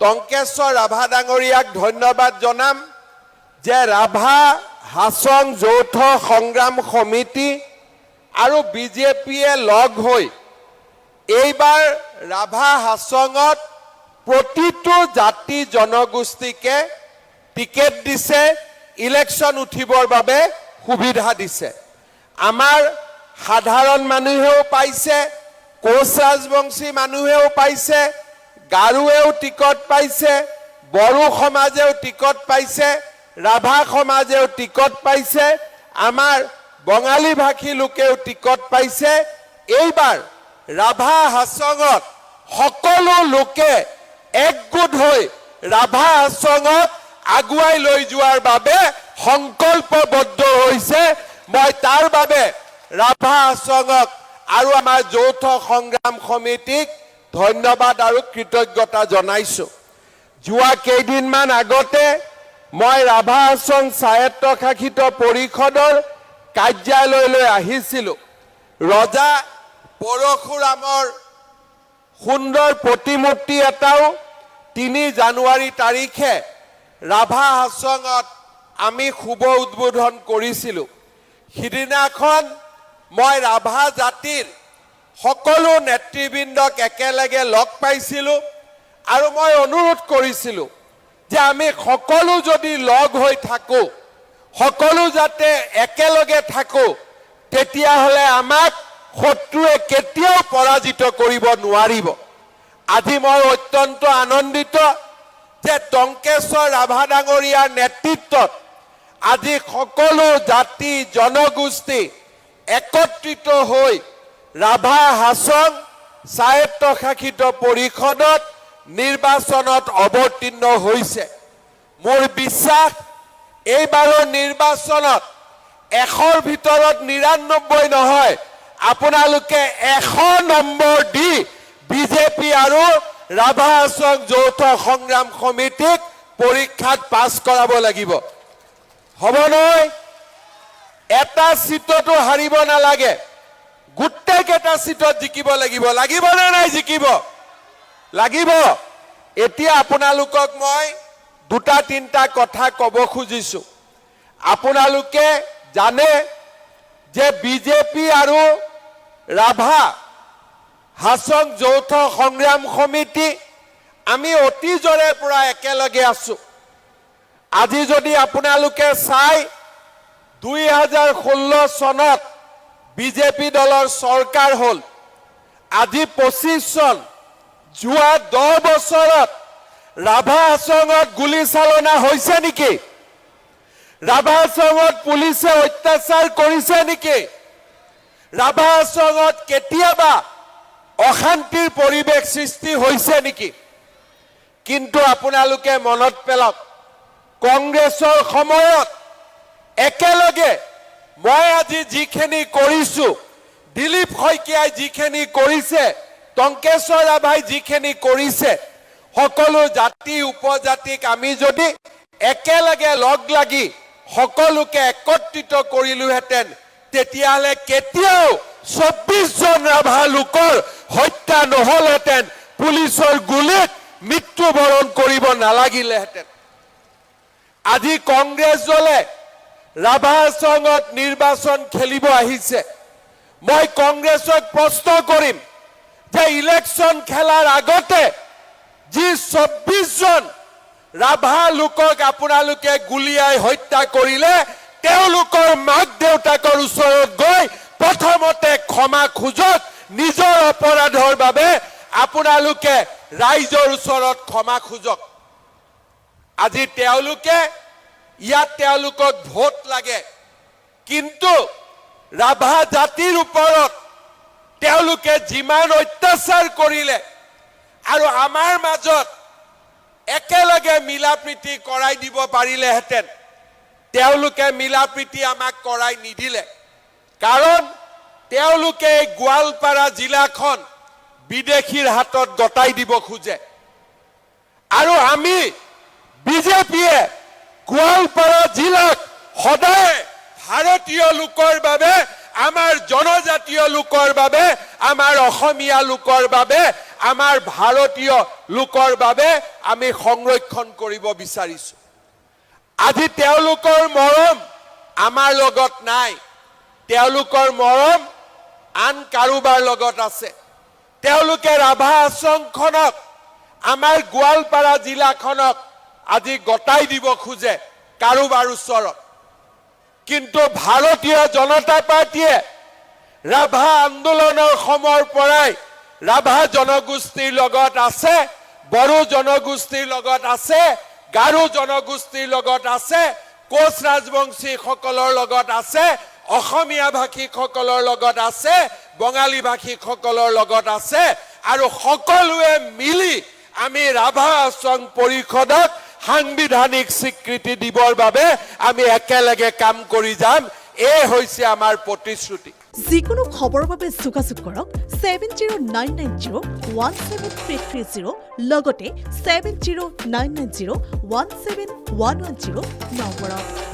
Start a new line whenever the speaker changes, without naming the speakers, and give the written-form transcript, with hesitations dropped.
টংকেশ্বৰ ৰাভা ডাঙৰীয়াক ধন্যবাদ জনাম যে ৰাভা হাছং যৌথ সংগ্ৰাম সমিতি আৰু বিজেপিয়ে লগ হৈ এইবাৰ ৰাভা হাছঙত প্ৰতিটো জাতি জনগোষ্ঠীকে টিকেট দিছে, ইলেকশ্যন উঠিবৰ বাবে সুবিধা দিছে। আমাৰ সাধাৰণ মানুহেও পাইছে, কোচ ৰাজবংশী মানুহেও পাইছে, গাৰুৱেও টিকট পাইছে, বড়ো সমাজেও টিকট পাইছে, ৰাভা সমাজেও টিকট পাইছে, আমাৰ বঙালী ভাষী লোকেও টিকট পাইছে। এইবাৰ ৰাভা হাছঙত সকলো লোকে একগোট হৈ ৰাভা হাছঙত আগুৱাই লৈ যোৱাৰ বাবে সংকল্পবদ্ধ হৈছে। মই তাৰ বাবে ৰাভা হাছঙক আৰু আমাৰ যৌথ সংগ্ৰাম সমিতিক ধন্যবাদ আৰু কৃতজ্ঞতা জনাইছো। যোৱা কেইদিনমান আগতে মই ৰাভা হাছং স্বায়ত্তশাসিত পৰিষদৰ কাৰ্যালয়লৈ আহিছিলো। ৰজা পৰশুৰামৰ সুন্দৰ প্ৰতিমূৰ্তি এটাও 3 জানুৱাৰী তাৰিখে ৰাভা হাছঙত আমি শুভ উদ্বোধন কৰিছিলো। সিদিনাখন মই ৰাভা জাতিৰ সকলো নেতৃবৃন্দক একেলগে লগ পাইছিলো আৰু মই অনুৰোধ কৰিছিলো যে আমি সকলো যদি লগ হৈ থাকো, সকলো যাতে একেলগে থাকো, তেতিয়াহ'লে আমাক শত্ৰুৱে কেতিয়াও পৰাজিত কৰিব নোৱাৰিব। আজি মই অত্যন্ত আনন্দিত যে টংকেশ্বৰ ৰাভা ডাঙৰীয়াৰ নেতৃত্বত আজি সকলো জাতি জনগোষ্ঠী একত্ৰিত হৈ ৰাভা হাছং স্বায়ত্তশাসিত পৰিষদত নিৰ্বাচনত অৱতীৰ্ণ হৈছে। মোৰ বিশ্বাস এইবাৰৰ নিৰ্বাচনত 100ৰ ভিতৰত 99 নহয়, আপোনালোকে 100 নম্বৰ দি বিজেপি আৰু ৰাভা হাছং যৌথ সংগ্ৰাম সমিতিক পৰীক্ষাত পাছ কৰাব লাগিব। হ'ব নহয়? এটা সিটতো হাৰিব নালাগে, গোটেইকেইটা সিটত জিকিব লাগিব। লাগিব নে নাই? জিকিব লাগিব। এতিয়া আপোনালোকক মই 2-3টা কথা ক'ব খুজিছো। আপোনালোকে জানে যে বিজেপি আৰু ৰাভা হাছং যৌথ সংগ্ৰাম সমিতি আমি অতীজৰে পৰা একেলগে আছো। আজি যদি আপোনালোকে চাই 2016 চনত বিজেপি দলৰ চৰকাৰ হ'ল, আজি 25 চন। যোৱা 10 বছৰত ৰাভা হাছঙত গুলীচালনা হৈছে নেকি? ৰাভা হাছঙত পুলিচে অত্যাচাৰ কৰিছে নেকি? ৰাভা হাছঙত কেতিয়াবা অশান্তিৰ পৰিৱেশ সৃষ্টি হৈছে নেকি? কিন্তু আপোনালোকে মনত পেলাওক, কংগ্ৰেছৰ সময়ত একেলগে মই আজি যিখিনি কৰিছো, দিলীপ শইকীয়াই যিখিনি কৰিছে, টংকেশ্বৰ ৰাভাই যিখিনি কৰিছে, সকলো জাতি উপজাতিক আমি যদি একেলগে লগ লাগি সকলোকে একত্ৰিত কৰিলোহেঁতেন, তেতিয়াহ'লে কেতিয়াও 24 জন ৰাভা লোকৰ হত্যা নহলহেঁতেন, পুলিচৰ গুলীত মৃত্যুবৰণ কৰিব নালাগিলেহেঁতেন। আজি কংগ্ৰেছ দলে ৰাভা হাছঙত নিৰ্বাচন খেলিব আহিছে। মই কংগ্ৰেছক প্ৰশ্ন কৰিম যে ইলেকশ্যন খেলাৰ আগতে যি 24 জন ৰাভা লোকক আপোনালোকে গুলীয়াই হত্যা কৰিলে, তেওঁলোকৰ মাক দেউতাকৰ ওচৰত গৈ প্ৰথমতে ক্ষমা খোজক। নিজৰ অপৰাধৰ বাবে আপোনালোকে ৰাইজৰ ওচৰত ক্ষমা খোজক। আজি তেওঁলোকে ইয়াত তেওঁলোকক ভোট লাগে, কিন্তু ৰাভা জাতিৰ ওপৰত তেওঁলোকে যিমান অত্যাচাৰ কৰিলে আৰু আমাৰ মাজত একেলগে মিলা প্ৰীতি কৰাই দিব পাৰিলেহেঁতেন, তেওঁলোকে মিলা প্ৰীতি আমাক কৰাই নিদিলে। কাৰণ তেওঁলোকে গোৱালপাৰা জিলাখন বিদেশীৰ হাতত গতাই দিব খোজে। আৰু আমি বিজেপিয়ে গোৱালপাৰা জিলাক সদায় ভাৰতীয় লোকৰ বাবে আমাৰ জনজাতীয় লোকৰ বাবে, আমাৰ অসমীয়া লোকৰ বাবে, আমাৰ ভাৰতীয় লোকৰ বাবে আমি সংৰক্ষণ কৰিব বিচাৰিছো। আজি তেওঁলোকৰ মৰম আমাৰ লগত নাই, তেওঁলোকৰ মৰম আন কাৰোবাৰ লগত আছে। তেওঁলোকে ৰাভা আশ্ৰমখনক, আমাৰ গোৱালপাৰা জিলাখনক আজি গতাই দিব খোজে কাৰোবাৰ ওচৰত। কিন্তু ভাৰতীয় জনতা পাৰ্টীয়ে ৰাভা আন্দোলনৰ সময়ৰ পৰাই ৰাভা জনগোষ্ঠীৰ লগত আছে, বড়ো জনগোষ্ঠীৰ লগত আছে, গাৰো জনগোষ্ঠীৰ লগত আছে, কোচ ৰাজবংশীসকলৰ লগত আছে, অসমীয়া ভাষীসকলৰ লগত আছে, বঙালী ভাষীসকলৰ লগত আছে, আৰু সকলোৱে মিলি আমি ৰাভা আশ্ৰম পৰিষদক সাংবিধানিক স্বীকৃতি দিবৰ বাবে আমি একেলগে কাম কৰি যাম। এই হৈছে আমাৰ প্ৰতিশ্ৰুতি।
যিকোনো খবৰৰ বাবে যোগাযোগ কৰক 7099017330 লগতে 7099017110 নম্বৰত।